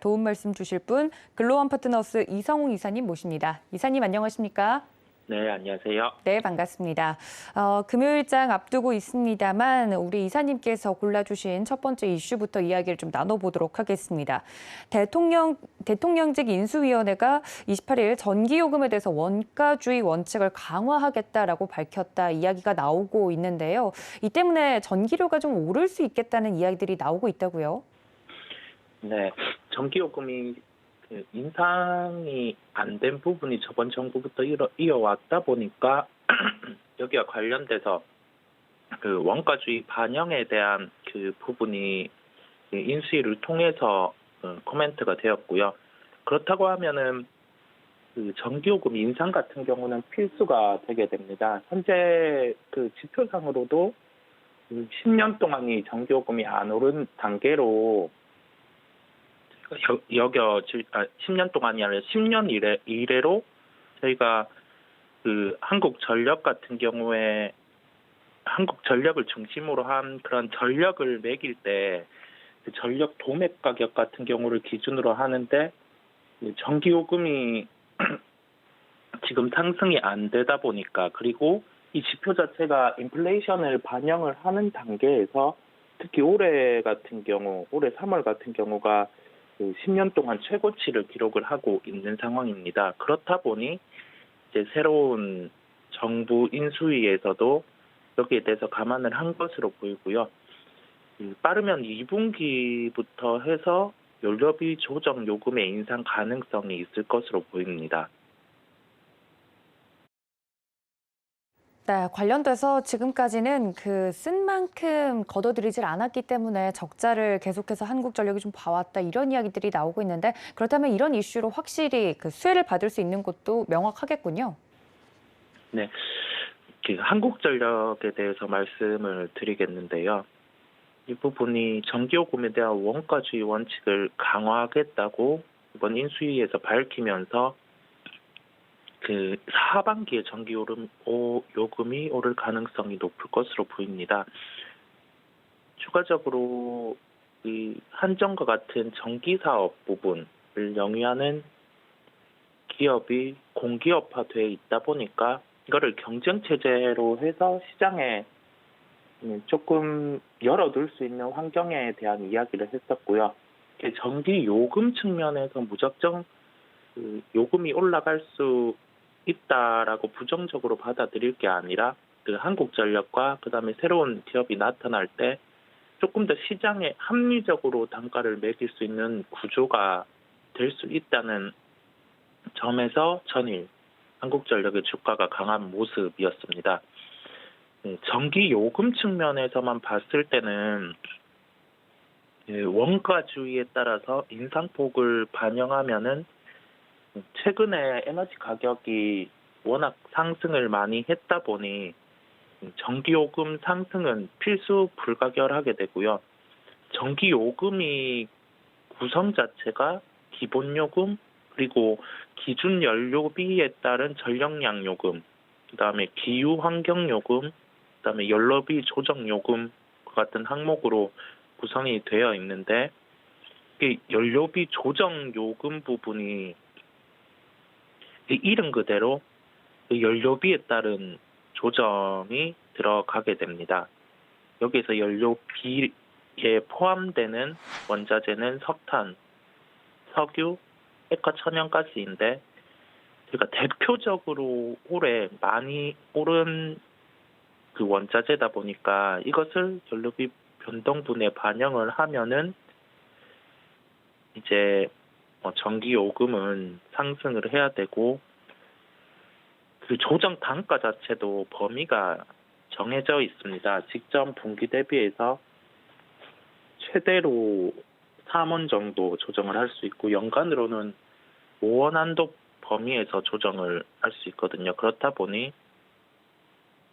도움 말씀 주실 분 글로원 파트너스 이성웅 이사님 모십니다. 이사님 안녕하십니까? 네, 안녕하세요. 네, 반갑습니다. 금요일장 앞두고 있습니다만 우리 이사님께서 골라주신 첫 번째 이슈부터 이야기를 좀 나눠보도록 하겠습니다. 대통령직 인수위원회가 28일 전기요금에 대해서 원가주의 원칙을 강화하겠다라고 밝혔다 이야기가 나오고 있는데요. 이 때문에 전기료가 좀 오를 수 있겠다는 이야기들이 나오고 있다고요? 네, 전기요금이 인상이 안 된 부분이 저번 정부부터 이어왔다 보니까 여기와 관련돼서 그 원가주의 반영에 대한 그 부분이 인수위를 통해서 코멘트가 되었고요. 그렇다고 하면은 그 전기요금 인상 같은 경우는 필수가 되게 됩니다. 현재 그 지표상으로도 10년 동안이 전기요금이 안 오른 단계로 10년 동안이 아니라 10년 이래로 저희가 그 한국전력 같은 경우에 한국전력을 중심으로 한 그런 전력을 매길 때 그 전력 도매 가격 같은 경우를 기준으로 하는데 전기요금이 지금 상승이 안 되다 보니까, 그리고 이 지표 자체가 인플레이션을 반영을 하는 단계에서 특히 올해 3월 같은 경우가 그 10년 동안 최고치를 기록을 하고 있는 상황입니다. 그렇다 보니 이제 새로운 정부 인수위에서도 여기에 대해서 감안을 한 것으로 보이고요. 빠르면 2분기부터 해서 연료비 조정 요금의 인상 가능성이 있을 것으로 보입니다. 네, 관련돼서 지금까지는 그 쓴 만큼 걷어들이질 않았기 때문에 적자를 계속해서 한국전력이 좀 봐왔다 이런 이야기들이 나오고 있는데, 그렇다면 이런 이슈로 확실히 그 수혜를 받을 수 있는 곳도 명확하겠군요. 네, 그 한국전력에 대해서 말씀을 드리겠는데요. 이 부분이 전기요금에 대한 원가주의 원칙을 강화하겠다고 이번 인수위에서 밝히면서 그 하반기에 요금이 오를 가능성이 높을 것으로 보입니다. 추가적으로 이 한전과 같은 전기사업 부분을 영위하는 기업이 공기업화돼 있다 보니까 이거를 경쟁체제로 해서 시장에 조금 열어둘 수 있는 환경에 대한 이야기를 했었고요. 전기 요금 측면에서 무작정 그 요금이 올라갈 수 있다라고 부정적으로 받아들일 게 아니라 그 한국전력과 그다음에 새로운 기업이 나타날 때 조금 더 시장에 합리적으로 단가를 매길 수 있는 구조가 될 수 있다는 점에서 전일 한국전력의 주가가 강한 모습이었습니다. 전기 요금 측면에서만 봤을 때는 원가주의에 따라서 인상폭을 반영하면은 최근에 에너지 가격이 워낙 상승을 많이 했다 보니 전기요금 상승은 필수 불가결하게 되고요. 전기요금이 구성 자체가 기본요금, 그리고 기준 연료비에 따른 전력량 요금, 그다음에 기후환경요금, 그다음에 연료비 조정요금 같은 항목으로 구성이 되어 있는데, 이 연료비 조정요금 부분이 이름 그대로 연료비에 따른 조정이 들어가게 됩니다. 여기에서 연료비에 포함되는 원자재는 석탄, 석유, 액화 천연가스인데, 그러니까 대표적으로 올해 많이 오른 그 원자재다 보니까 이것을 연료비 변동분에 반영을 하면은 이제 전기 요금은 상승을 해야 되고, 그 조정 단가 자체도 범위가 정해져 있습니다. 직전 분기 대비해서 최대로 3원 정도 조정을 할 수 있고, 연간으로는 5원 한도 범위에서 조정을 할 수 있거든요. 그렇다 보니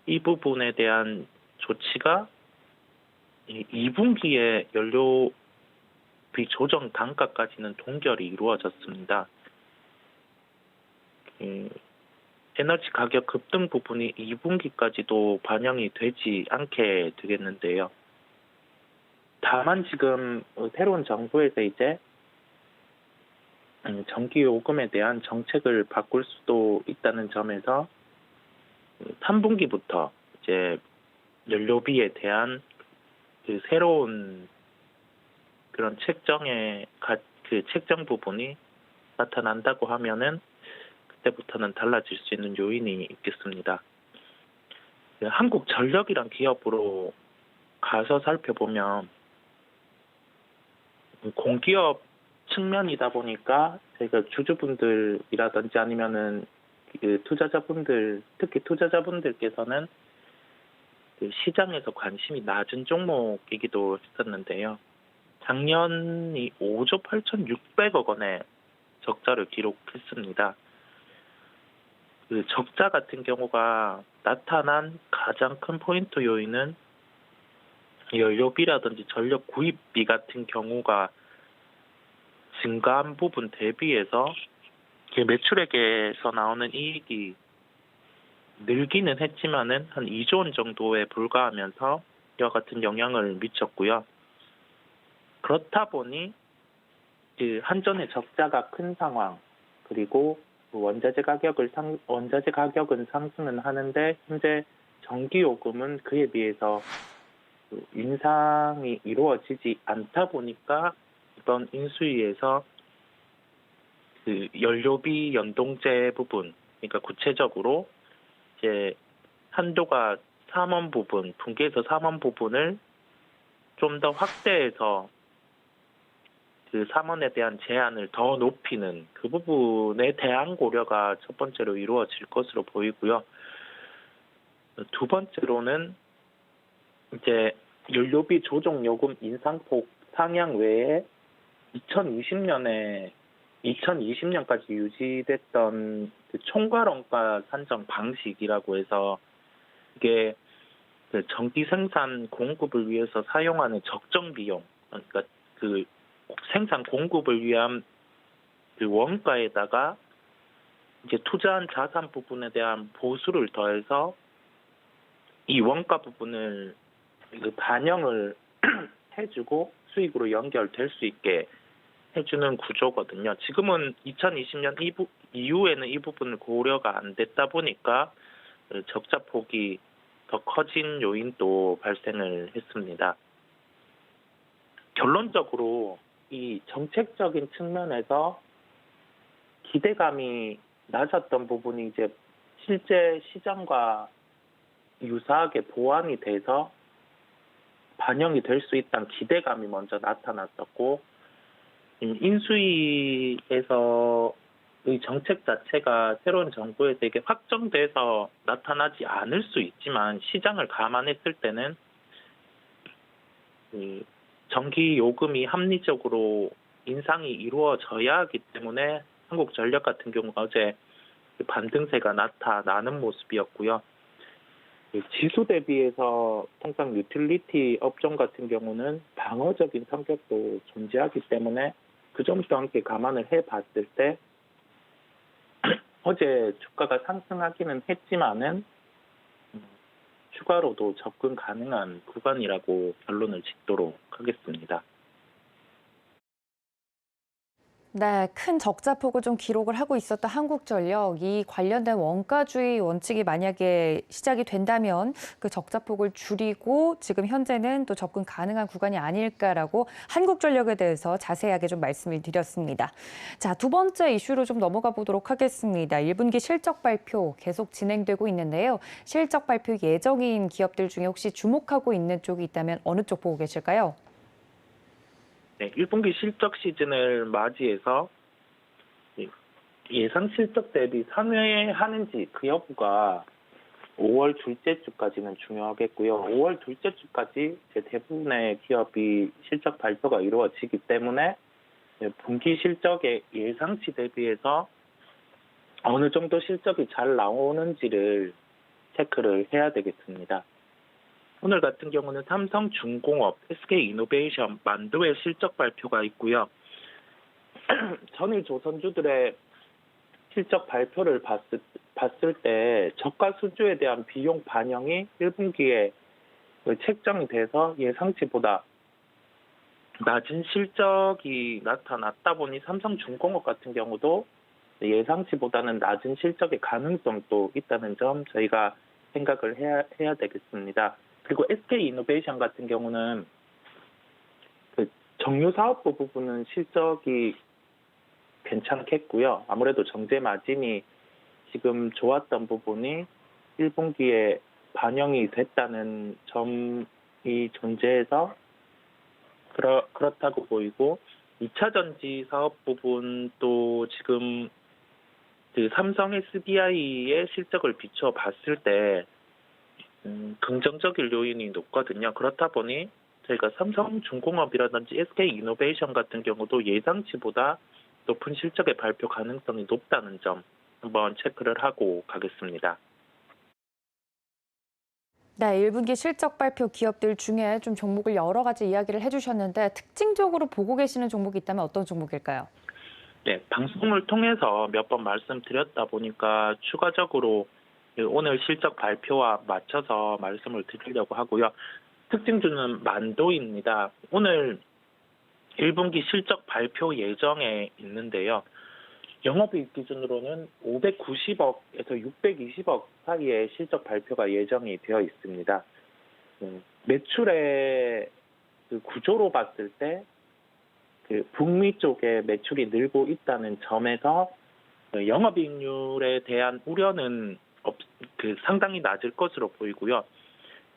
이 부분에 대한 조치가 2분기에 연료비 조정 단가까지는 동결이 이루어졌습니다. 에너지 가격 급등 부분이 2분기까지도 반영이 되지 않게 되겠는데요. 다만 지금 새로운 정부에서 이제 전기 요금에 대한 정책을 바꿀 수도 있다는 점에서 3분기부터 이제 연료비에 대한 그 새로운 그런 그 책정 부분이 나타난다고 하면은 그때부터는 달라질 수 있는 요인이 있겠습니다. 한국전력이란 기업으로 가서 살펴보면 공기업 측면이다 보니까 저희가 주주분들이라든지 아니면은 그 투자자분들, 특히 투자자분들께서는 그 시장에서 관심이 낮은 종목이기도 했었는데요. 작년이 5조 8,600억 원의 적자를 기록했습니다. 그 적자 같은 경우가 나타난 가장 큰 포인트 요인은 연료비라든지 전력 구입비 같은 경우가 증가한 부분 대비해서 매출액에서 나오는 이익이 늘기는 했지만은 한 2조 원 정도에 불과하면서 이와 같은 영향을 미쳤고요. 그렇다 보니 그 한전의 적자가 큰 상황, 그리고 원자재 가격은 상승은 하는데 현재 전기 요금은 그에 비해서 인상이 이루어지지 않다 보니까 이번 인수위에서 그 연료비 연동제 부분, 그러니까 구체적으로 이제 한도가 3원 부분, 분기에서 3원 부분을 좀 더 확대해서 그 3원에 대한 제한을 더 높이는 그 부분에 대한 고려가 첫 번째로 이루어질 것으로 보이고요. 두 번째로는 이제 연료비 조정 요금 인상폭 상향 외에 2020년까지 유지됐던 그 총괄원가 산정 방식이라고 해서 이게 그 전기 생산 공급을 위해서 사용하는 적정 비용, 그러니까 그 생산 공급을 위한 그 원가에다가 이제 투자한 자산 부분에 대한 보수를 더해서 이 원가 부분을 반영을 해주고 수익으로 연결될 수 있게 해주는 구조거든요. 지금은 2020년 이후에는 이 부분을 고려가 안 됐다 보니까 적자 폭이 더 커진 요인도 발생을 했습니다. 결론적으로 이 정책적인 측면에서 기대감이 낮았던 부분이 이제 실제 시장과 유사하게 보완이 돼서 반영이 될 수 있다는 기대감이 먼저 나타났었고, 인수위에서의 정책 자체가 새로운 정부에서 이게 확정돼서 나타나지 않을 수 있지만 시장을 감안했을 때는 전기 요금이 합리적으로 인상이 이루어져야 하기 때문에 한국전력 같은 경우가 어제 반등세가 나타나는 모습이었고요. 지수 대비해서 통상 유틸리티 업종 같은 경우는 방어적인 성격도 존재하기 때문에 그 점도 함께 감안을 해봤을 때 어제 주가가 상승하기는 했지만은 추가로도 접근 가능한 구간이라고 결론을 짓도록 하겠습니다. 네, 큰 적자폭을 좀 기록을 하고 있었던 한국전력, 이 관련된 원가주의 원칙이 만약에 시작이 된다면 그 적자폭을 줄이고 지금 현재는 또 접근 가능한 구간이 아닐까라고 한국전력에 대해서 자세하게 좀 말씀을 드렸습니다. 자, 두 번째 이슈로 좀 넘어가 보도록 하겠습니다. 1분기 실적 발표 계속 진행되고 있는데요. 실적 발표 예정인 기업들 중에 혹시 주목하고 있는 쪽이 있다면 어느 쪽 보고 계실까요? 네, 1분기 실적 시즌을 맞이해서 예상 실적 대비 상회하는지 그 여부가 5월 둘째 주까지는 중요하겠고요. 5월 둘째 주까지 대부분의 기업이 실적 발표가 이루어지기 때문에 분기 실적의 예상치 대비해서 어느 정도 실적이 잘 나오는지를 체크를 해야 되겠습니다. 오늘 같은 경우는 삼성중공업, SK이노베이션, 만도의 실적 발표가 있고요. 전일 조선주들의 실적 발표를 봤을 때 저가 수주에 대한 비용 반영이 1분기에 책정이 돼서 예상치보다 낮은 실적이 나타났다 보니 삼성중공업 같은 경우도 예상치보다는 낮은 실적의 가능성도 있다는 점 저희가 생각을 해야 되겠습니다. 그리고 SK이노베이션 같은 경우는 그 정유사업부 부분은 실적이 괜찮겠고요. 아무래도 정제 마진이 지금 좋았던 부분이 1분기에 반영이 됐다는 점이 존재해서 그렇다고 보이고 2차 전지 사업 부분도 지금 그 삼성 SDI의 실적을 비춰 봤을 때 긍정적인 요인이 높거든요. 그렇다 보니 저희가 삼성중공업이라든지 SK이노베이션 같은 경우도 예상치보다 높은 실적의 발표 가능성이 높다는 점 한번 체크를 하고 가겠습니다. 네, 1분기 실적 발표 기업들 중에 좀 종목을 여러 가지 이야기를 해주셨는데 특징적으로 보고 계시는 종목이 있다면 어떤 종목일까요? 네, 방송을 통해서 몇 번 말씀드렸다 보니까 추가적으로 오늘 실적 발표와 맞춰서 말씀을 드리려고 하고요. 특징주는 만도입니다. 오늘 1분기 실적 발표 예정에 있는데요. 영업이익 기준으로는 590억에서 620억 사이의 실적 발표가 예정이 되어 있습니다. 매출의 그 구조로 봤을 때 그 북미 쪽에 매출이 늘고 있다는 점에서 영업이익률에 대한 우려는 상당히 낮을 것으로 보이고요.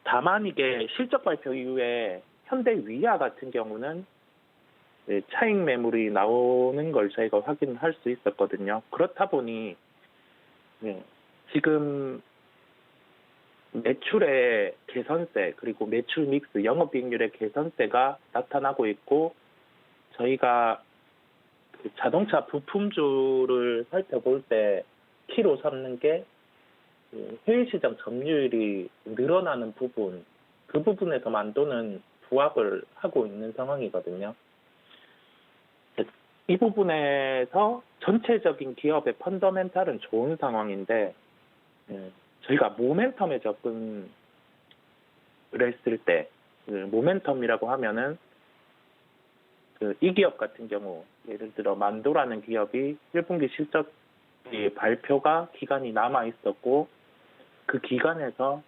다만 이게 실적 발표 이후에 현대위아 같은 경우는 차익 매물이 나오는 걸 저희가 확인할 수 있었거든요. 그렇다 보니 지금 매출의 개선세 그리고 매출 믹스, 영업이익률의 개선세가 나타나고 있고 저희가 그 자동차 부품주를 살펴볼 때 키로 삼는 게 해외시장 점유율이 늘어나는 부분, 그 부분에서 만도는 부합을 하고 있는 상황이거든요. 이 부분에서 전체적인 기업의 펀더멘탈은 좋은 상황인데 저희가 모멘텀에 접근을 했을 때 모멘텀이라고 하면은 이 기업 같은 경우 예를 들어 만도라는 기업이 1분기 실적 발표가 기간이 남아 있었고 그 기간에서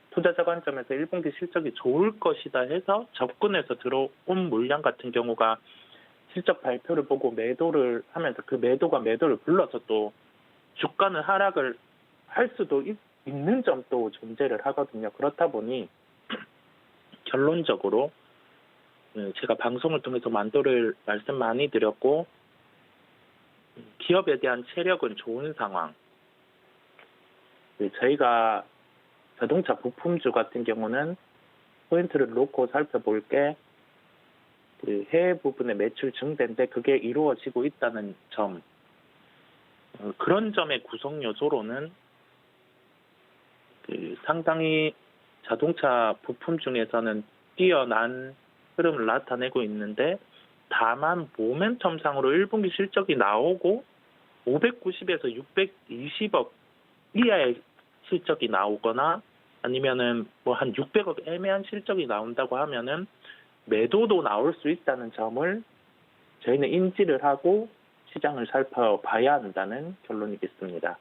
투자자 관점에서 1분기 실적이 좋을 것이다 해서 접근해서 들어온 물량 같은 경우가 실적 발표를 보고 매도를 하면서 그 매도가 매도를 불러서 또 주가는 하락을 할 수도 있는 점도 존재를 하거든요. 그렇다 보니 결론적으로 제가 방송을 통해서 만도를 말씀 많이 드렸고 기업에 대한 체력은 좋은 상황. 저희가 자동차 부품주 같은 경우는 포인트를 놓고 살펴볼 게 해외 부분의 매출 증대인데 그게 이루어지고 있다는 점. 그런 점의 구성 요소로는 상당히 자동차 부품 중에서는 뛰어난 흐름을 나타내고 있는데 다만 모멘텀상으로 1분기 실적이 나오고 590에서 620억 이하의 실적이 나오거나 아니면은 뭐 한 600억 애매한 실적이 나온다고 하면은 매도도 나올 수 있다는 점을 저희는 인지를 하고 시장을 살펴봐야 한다는 결론이겠습니다.